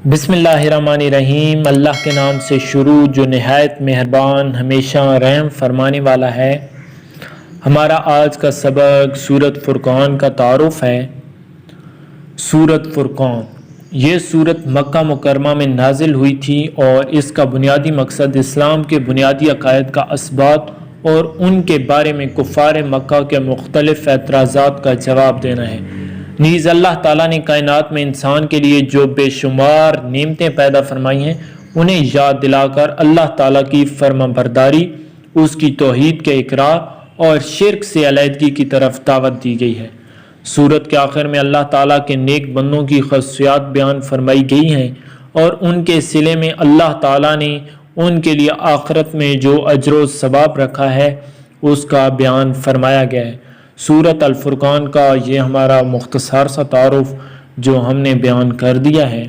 بسم اللہ الرحمن الرحیم۔ اللہ کے نام سے شروع جو نہایت مہربان ہمیشہ رحم فرمانے والا ہے۔ ہمارا آج کا سبق سورۃ فرقان کا تعارف ہے۔ سورۃ فرقان یہ سورت مکہ مکرمہ میں نازل ہوئی تھی اور اس کا بنیادی مقصد اسلام کے بنیادی عقائد کا اثبات اور ان کے بارے میں کفار مکہ کے مختلف اعتراضات کا جواب دینا ہے۔ نیز اللہ تعالیٰ نے کائنات میں انسان کے لیے جو بے شمار نعمتیں پیدا فرمائی ہیں انہیں یاد دلا کر اللہ تعالیٰ کی فرما برداری، اس کی توحید کے اقرار اور شرک سے علیحدگی کی طرف دعوت دی گئی ہے۔ سورت کے آخر میں اللہ تعالیٰ کے نیک بندوں کی خصوصیات بیان فرمائی گئی ہیں اور ان کے صلے میں اللہ تعالیٰ نے ان کے لیے آخرت میں جو اجر و ثواب رکھا ہے اس کا بیان فرمایا گیا ہے۔ سورۃ الفرقان کا یہ ہمارا مختصر سا تعارف جو ہم نے بیان کر دیا ہے۔